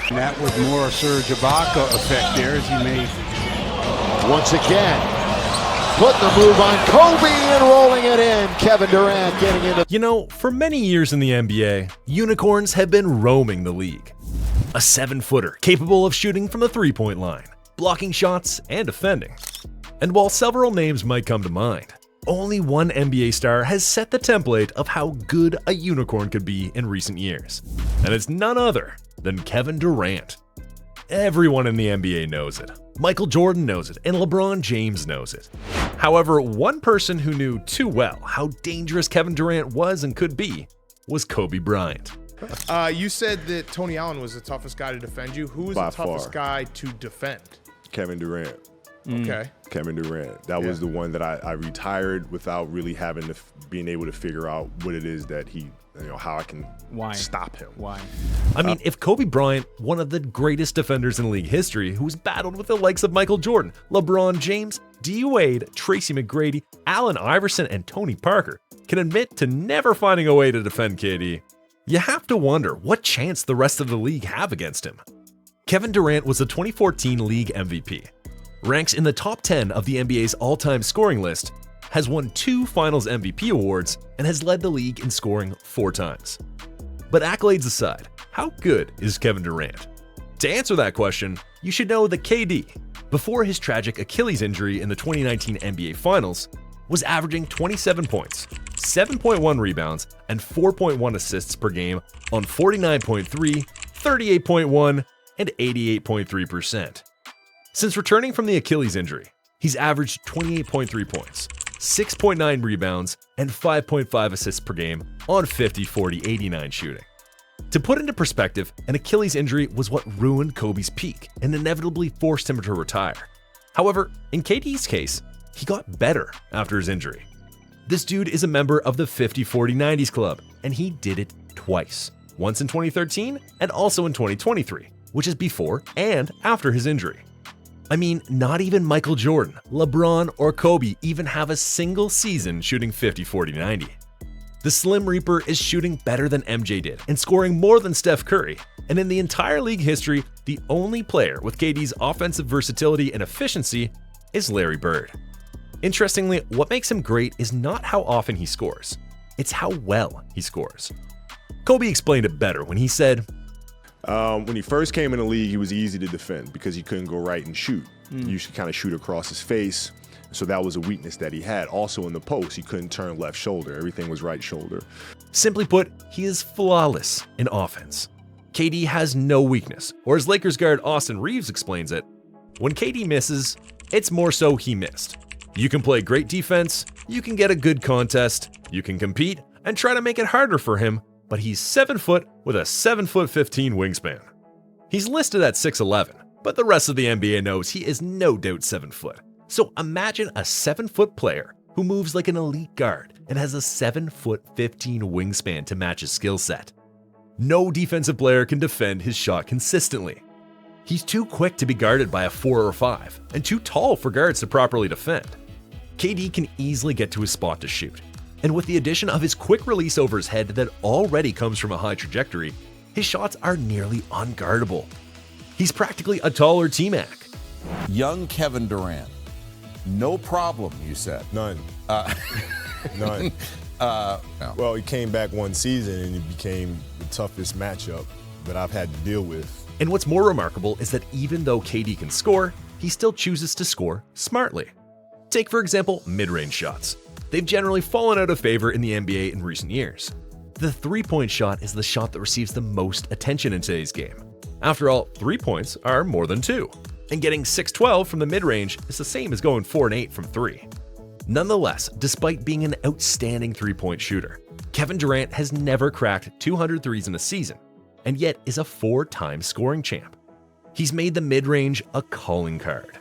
And that was more a Serge Ibaka effect there, as he made. Once again, putting the move on Kobe and rolling it in. Kevin Durant getting into. You know, for many years in the NBA, unicorns have been roaming the league. A 7-footer capable of shooting from the three-point line, blocking shots, and defending. And while several names might come to mind, only one NBA star has set the template of how good a unicorn could be in recent years. And it's none other than Kevin Durant. Everyone in the NBA knows it. Michael Jordan knows it, and LeBron James knows it. However, one person who knew too well how dangerous Kevin Durant was and could be was Kobe Bryant. You said that Tony Allen was the toughest guy to defend you. Who was By the toughest far. guy to defend? Kevin Durant. Okay. Kevin Durant. That was the one that I retired without really having to being able to figure out what it is that he, how I can stop him. Why? I mean, if Kobe Bryant, one of the greatest defenders in league history, who's battled with the likes of Michael Jordan, LeBron James, D. Wade, Tracy McGrady, Allen Iverson, and Tony Parker, can admit to never finding a way to defend KD, you have to wonder what chance the rest of the league have against him. Kevin Durant was the 2014 league MVP, ranks in the top 10 of the NBA's all-time scoring list, has won 2 Finals MVP awards, and has led the league in scoring 4 times. But accolades aside, how good is Kevin Durant? To answer that question, you should know that KD, before his tragic Achilles injury in the 2019 NBA Finals, was averaging 27 points, 7.1 rebounds, and 4.1 assists per game on 49.3, 38.1, and 88.3%. Since returning from the Achilles injury, he's averaged 28.3 points, 6.9 rebounds, and 5.5 assists per game on 50, 40, 89 shooting. To put into perspective, an Achilles injury was what ruined Kobe's peak and inevitably forced him to retire. However, in KD's case, he got better after his injury. This dude is a member of the 50-40-90s club, and he did it twice. Once in 2013 and also in 2023, which is before and after his injury. I mean, not even Michael Jordan, LeBron, or Kobe even have a single season shooting 50-40-90. The Slim Reaper is shooting better than MJ did and scoring more than Steph Curry, and in the entire league history, the only player with KD's offensive versatility and efficiency is Larry Bird. Interestingly, what makes him great is not how often he scores, it's how well he scores. Kobe explained it better when he said, when he first came in the league, he was easy to defend because he couldn't go right and shoot. You should kind of shoot across his face. So that was a weakness that he had. Also in the post, he couldn't turn left shoulder. Everything was right shoulder. Simply put, he is flawless in offense. KD has no weakness, or as Lakers guard Austin Reeves explains it, when KD misses, it's more so he missed. You can play great defense, you can get a good contest, you can compete, and try to make it harder for him, but he's 7 foot with a 7'15" wingspan. He's listed at 6'11", but the rest of the NBA knows he is no doubt 7 foot. So imagine a 7-foot player who moves like an elite guard and has a 7'15" wingspan to match his skill set. No defensive player can defend his shot consistently. He's too quick to be guarded by a 4 or 5, and too tall for guards to properly defend. KD can easily get to his spot to shoot, and with the addition of his quick release over his head that already comes from a high trajectory, his shots are nearly unguardable. He's practically a taller T-Mac. Young Kevin Durant. No problem, you said. None. None. No. Well, he came back one season and it became the toughest matchup that I've had to deal with. And what's more remarkable is that even though KD can score, he still chooses to score smartly. Take, for example, mid-range shots. They've generally fallen out of favor in the NBA in recent years. The three-point shot is the shot that receives the most attention in today's game. After all, 3 points are more than 2, and getting 6-12 from the mid-range is the same as going 4-8 from 3. Nonetheless, despite being an outstanding three-point shooter, Kevin Durant has never cracked 200 threes in a season, and yet is a 4-time scoring champ. He's made the mid-range a calling card.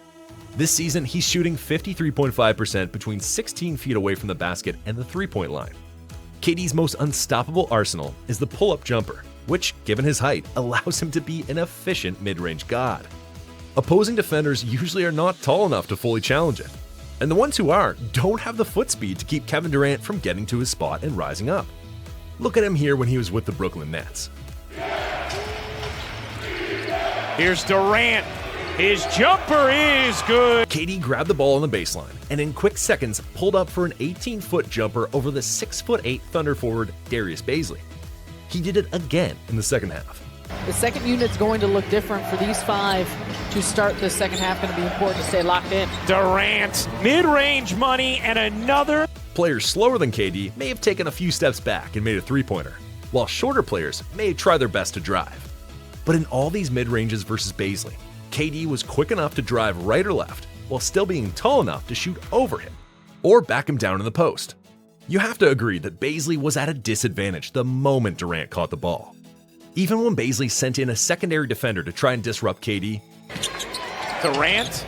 This season, he's shooting 53.5% between 16 feet away from the basket and the three-point line. KD's most unstoppable arsenal is the pull-up jumper, which, given his height, allows him to be an efficient mid-range god. Opposing defenders usually are not tall enough to fully challenge it, and the ones who are don't have the foot speed to keep Kevin Durant from getting to his spot and rising up. Look at him here when he was with the Brooklyn Nets. Here's Durant. His jumper is good. KD grabbed the ball on the baseline and in quick seconds pulled up for an 18-foot jumper over the 6'8" Thunder forward Darius Bazley. He did it again in the second half. The second unit's going to look different for these five to start the second half. Going to be important to stay locked in. Durant, mid-range money, and another. Players slower than KD may have taken a few steps back and made a three-pointer, while shorter players may try their best to drive. But in all these mid-ranges versus Bazley, KD was quick enough to drive right or left, while still being tall enough to shoot over him, or back him down in the post. You have to agree that Bazley was at a disadvantage the moment Durant caught the ball. Even when Bazley sent in a secondary defender to try and disrupt KD, Durant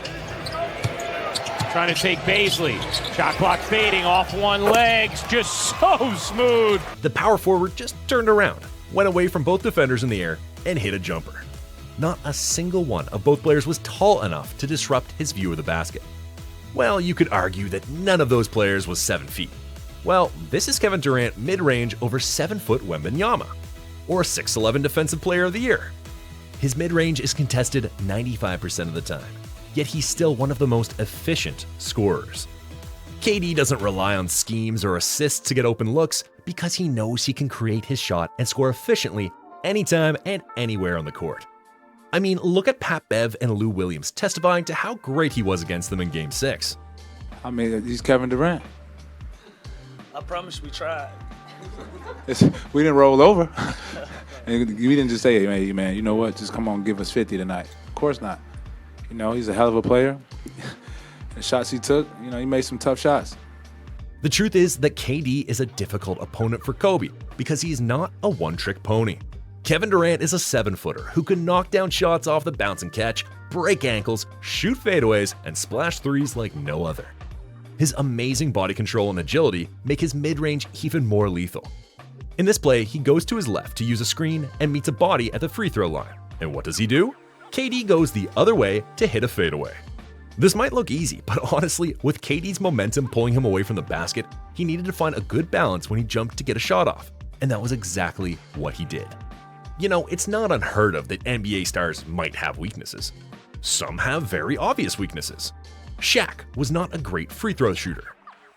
trying to take Bazley. Shot clock fading off one leg, just so smooth. the power forward just turned around, went away from both defenders in the air, and hit a jumper. Not a single one of both players was tall enough to disrupt his view of the basket. Well, you could argue that none of those players was 7 feet. Well, this is Kevin Durant mid-range over 7-foot Wembanyama, or a 6'11" Defensive Player of the Year. His mid-range is contested 95% of the time, yet he's still one of the most efficient scorers. KD doesn't rely on schemes or assists to get open looks because he knows he can create his shot and score efficiently anytime and anywhere on the court. I mean, look at Pat Bev and Lou Williams testifying to how great he was against them in Game 6. I mean, he's Kevin Durant. I promise we tried. We didn't roll over. And we didn't just say, hey, man, you know what? Just come on, give us 50 tonight. Of course not. You know, he's a hell of a player. The shots he took, you know, he made some tough shots. The truth is that KD is a difficult opponent for Kobe because he's not a one-trick pony. Kevin Durant is a 7-footer who can knock down shots off the bounce and catch, break ankles, shoot fadeaways, and splash threes like no other. His amazing body control and agility make his mid-range even more lethal. In this play, he goes to his left to use a screen and meets a body at the free throw line. And what does he do? KD goes the other way to hit a fadeaway. This might look easy, but honestly, with KD's momentum pulling him away from the basket, he needed to find a good balance when he jumped to get a shot off. And that was exactly what he did. You know, it's not unheard of that NBA stars might have weaknesses. Some have very obvious weaknesses. Shaq was not a great free throw shooter.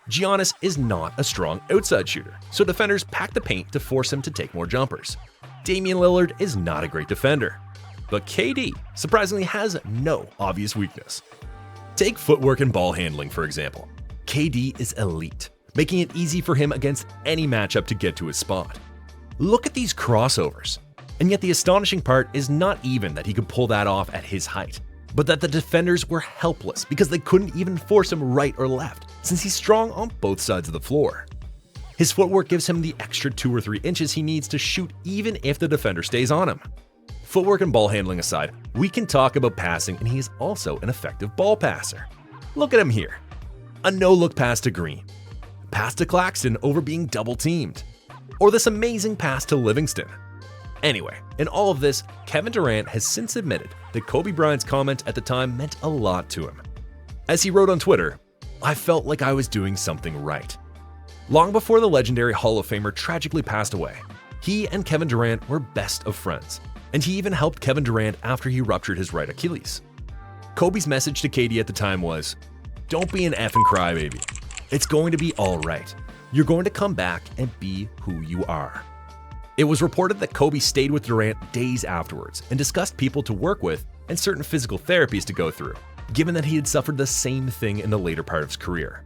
Giannis is not a strong outside shooter, so defenders pack the paint to force him to take more jumpers. Damian Lillard is not a great defender. But KD surprisingly has no obvious weakness. Take footwork and ball handling, for example. KD is elite, making it easy for him against any matchup to get to his spot. Look at these crossovers. And yet the astonishing part is not even that he could pull that off at his height, but that the defenders were helpless because they couldn't even force him right or left, since he's strong on both sides of the floor. His footwork gives him the extra 2 or 3 inches he needs to shoot even if the defender stays on him. Footwork and ball handling aside, we can talk about passing, and he is also an effective ball passer. Look at him here. A no-look pass to Green. Pass to Claxton over being double-teamed. Or this amazing pass to Livingston. Anyway, in all of this, Kevin Durant has since admitted that Kobe Bryant's comment at the time meant a lot to him. As he wrote on Twitter, "I felt like I was doing something right." Long before the legendary Hall of Famer tragically passed away, he and Kevin Durant were best of friends, and he even helped Kevin Durant after he ruptured his right Achilles. Kobe's message to KD at the time was, "Don't be an effing crybaby. It's going to be all right. You're going to come back and be who you are." It was reported that Kobe stayed with Durant days afterwards and discussed people to work with and certain physical therapies to go through, given that he had suffered the same thing in the later part of his career.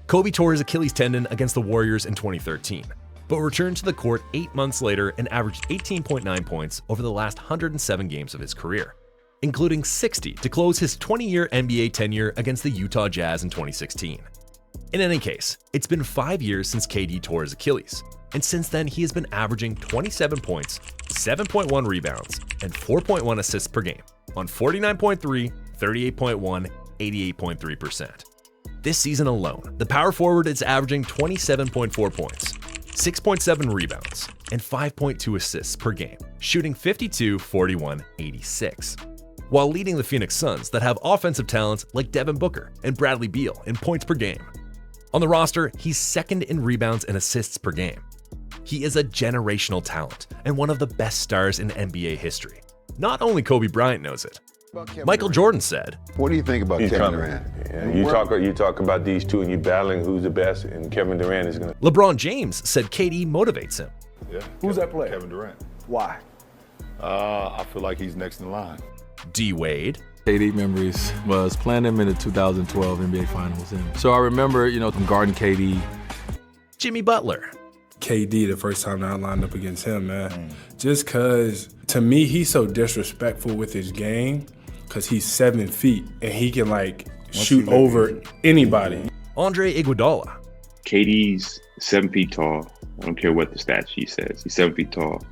Kobe tore his Achilles tendon against the Warriors in 2013, but returned to the court 8 months later and averaged 18.9 points over the last 107 games of his career, including 60 to close his 20-year NBA tenure against the Utah Jazz in 2016. In any case, it's been 5 years since KD tore his Achilles, and since then he has been averaging 27 points, 7.1 rebounds, and 4.1 assists per game on 49.3, 38.1, 88.3%. This season alone, the power forward is averaging 27.4 points, 6.7 rebounds, and 5.2 assists per game, shooting 52, 41, 86, while leading the Phoenix Suns that have offensive talents like Devin Booker and Bradley Beal in points per game. On the roster, he's second in rebounds and assists per game. He is a generational talent and one of the best stars in NBA history. Not only Kobe Bryant knows it. Michael Jordan said, "What do you think about Kevin Durant?" Yeah, you talk about these two and you battling who's the best, and Kevin Durant is gonna. LeBron James said KD motivates him. Yeah. Who's that player? Kevin Durant. Why? I feel like he's next in line. D Wade. KD memories was playing him in the 2012 NBA Finals. And so I remember, guarding KD. Jimmy Butler. KD the first time I lined up against him, man. Just because, to me, he's so disrespectful with his game because he's 7 feet and he can, shoot over anybody. Andre Iguodala. KD's 7 feet tall. I don't care what the stat sheet says. He's 7 feet tall.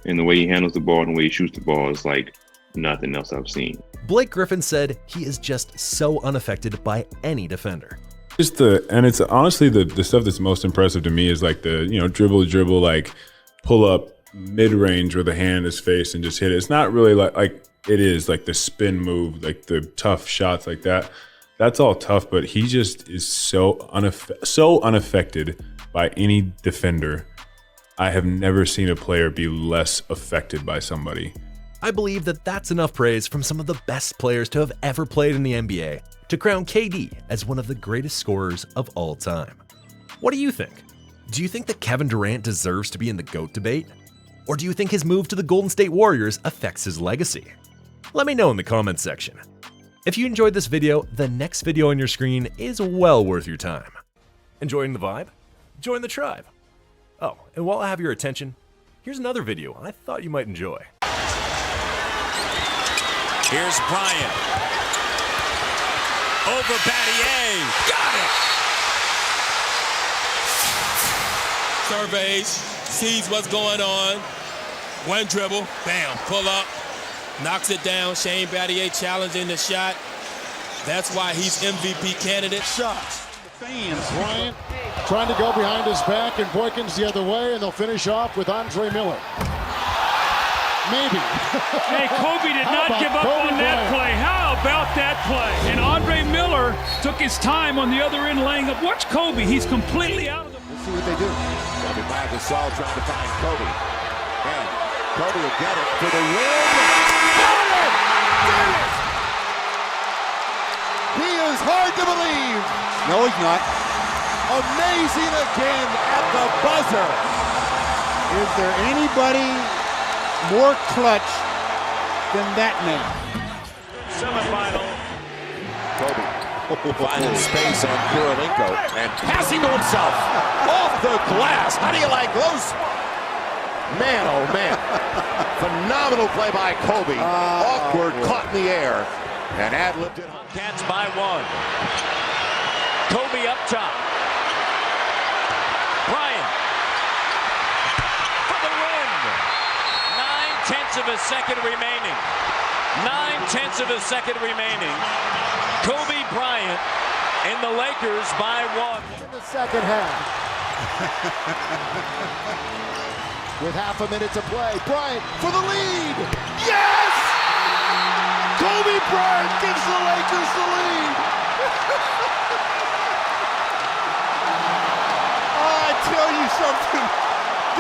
And the way he handles the ball and the way he shoots the ball is like nothing else I've seen. Blake Griffin said he is just so unaffected by any defender. And it's honestly the stuff that's most impressive to me is the dribble, pull up mid-range where the hand is faced and just hit it. It's not really like it is the spin move, the tough shots like that. That's all tough, but he just is so unaffected by any defender. I have never seen a player be less affected by somebody. I believe that that's enough praise from some of the best players to have ever played in the NBA to crown KD as one of the greatest scorers of all time. What do you think? Do you think that Kevin Durant deserves to be in the GOAT debate? Or do you think his move to the Golden State Warriors affects his legacy? Let me know in the comments section. If you enjoyed this video, the next video on your screen is well worth your time. Enjoying the vibe? Join the tribe. Oh, and while I have your attention, here's another video I thought you might enjoy. Here's Bryant. Over Battier. Got it! Surveys, sees what's going on. One dribble, bam, pull up, knocks it down. Shane Battier challenging the shot. That's why he's MVP candidate. Shots. Bryant trying to go behind his back, and Boykins the other way, and they'll finish off with Andre Miller. Maybe. Hey, Kobe did not give up on that play. How about that play? And Andre Miller took his time on the other end laying up. Watch Kobe. He's completely out of the... Let's see what they do. Bobby Gasol trying to find Kobe. And Kobe will get it for the win. Got it! Did it! He is hard to believe. No, he's not. Amazing again at the buzzer. Is there anybody more clutch than that man? Semifinal. Kobe finding space on Kurolenko and passing to himself off the glass. How do you like those? Man, oh man. Phenomenal play by Kobe. Awkward, caught in the air. And ad-libbed it. Cats by one. Kobe up top. Bryant. For the win. 9/10 of a second remaining. 9/10 of a second remaining. Kobe Bryant and the Lakers by one. In the second half. With half a minute to play. Bryant for the lead. Yes! Kobe Bryant gives the Lakers the lead. I tell you something.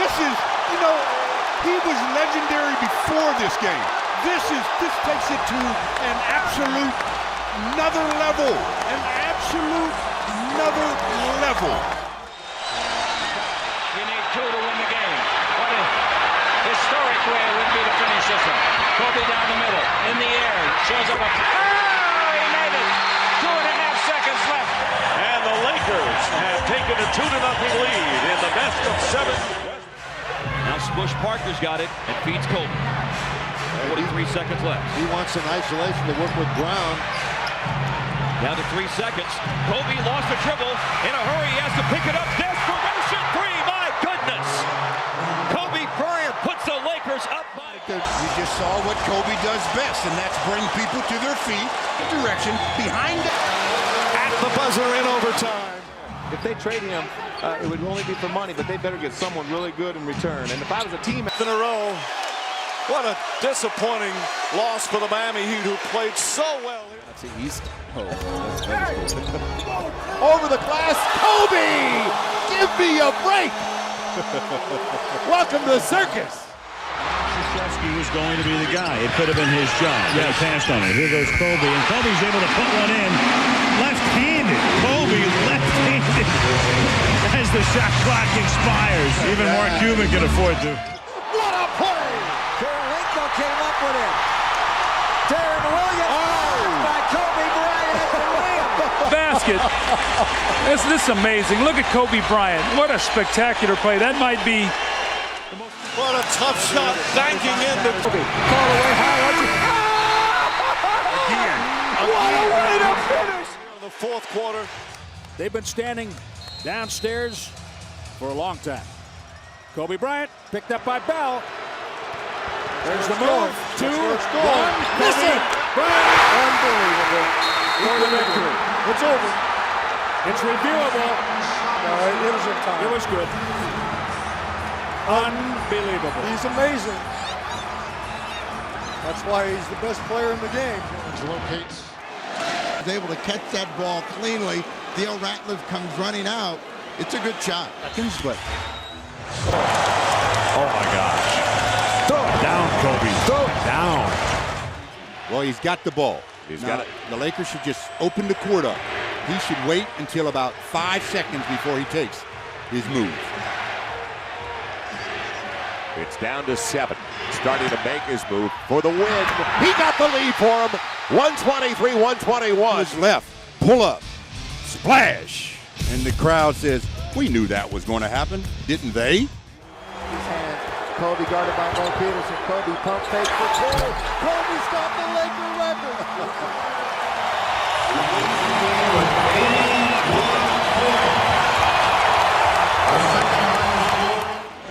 This is, he was legendary before this game. This takes it to an absolute another level. An absolute another level. You need two to win the game. What a historic way it would be to finish this one. Kobe down the middle, in the air, shows up a... Oh, he made it! 2.5 seconds left. And the Lakers have taken a 2-0 lead in the best of 7. Now Smush Parker's got it and feeds Kobe. 43 seconds left. He wants an isolation to work with Brown. Down to 3 seconds. Kobe lost the dribble. In a hurry, he has to pick it up. Desperation 3, my goodness! Kobe Bryant puts the Lakers up by... We just saw what Kobe does best, and that's bring people to their feet, direction, behind it. At the buzzer in overtime. If they trade him, it would only be for money, but they better get someone really good in return. And if I was a team... In a row. What a disappointing loss for the Miami Heat, who played so well. That's the East. Oh, that's cool. Over the glass, Kobe! Give me a break! Welcome to the circus. Nowitzki was going to be the guy. It could have been his job. He passed on it. Here goes Kobe, and Kobe's able to put one in. Left-handed. Kobe left-handed as the shot clock expires. Even Mark Cuban can afford to. What a play! Karolinko came up with it. Darren Williams by Kobe Bryant at the rim. Basket. This is amazing. Look at Kobe Bryant. What a spectacular play. That might be. What a tough shot, banking in the Kobe. Call away high. What a way to finish! In the fourth quarter, they've been standing downstairs for a long time. Kobe Bryant picked up by Bell. There's the move. 2, 1. Missing. Bryant. Unbelievable. For the victory. It's over. It's reviewable. No, it was in time. It was good. Unbelievable. He's amazing. That's why he's the best player in the game. Locates. Is able to catch that ball cleanly. Theo Ratliff comes running out. It's a good shot. But Oh, my gosh. Down, Kobe. Down. Well, he's got the ball. He's got it. The Lakers should just open the court up. He should wait until about 5 seconds before he takes his move. It's down to 7. Starting to make his move for the win. He got the lead for him. 123-121. His left. Pull up. Splash. And the crowd says, we knew that was going to happen, didn't they? His hand. Kobe guarded by Mo Peterson. Kobe pump fake for 2. Kobe's got the Laker record.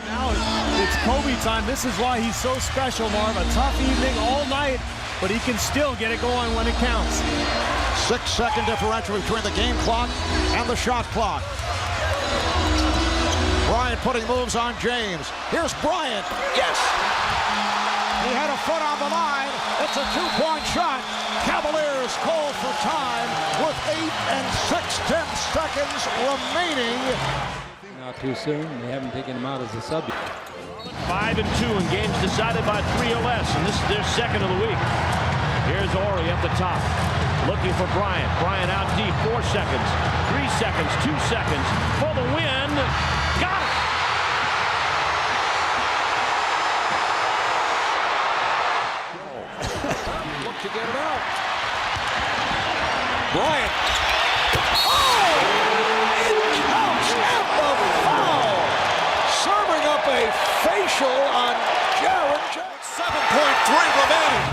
Now it's Kobe time. This is why he's so special, Marv. A tough evening all night, but he can still get it going when it counts. 6-second differential between the game clock and the shot clock. Bryant putting moves on James. Here's Bryant. Yes! He had a foot on the line. It's a 2-point shot. Cavaliers call for time with 8 6/10 remaining. Not too soon. They haven't taken him out as a sub. 5-2 in games decided by 3 or less, and this is their second of the week. Here's Ori at the top, looking for Bryant. Bryant out deep, 4 seconds, 3 seconds, 2 seconds for the win. Got it! Look to get it out. Bryant. Oh! It counts at the foul. Serving up a facial on Jaron Jackson. 7.3 remaining.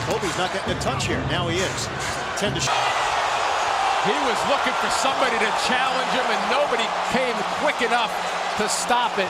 Kobe's not getting a touch here. Now he is. 10 to He was looking for somebody to challenge him, and nobody came quick enough to stop it.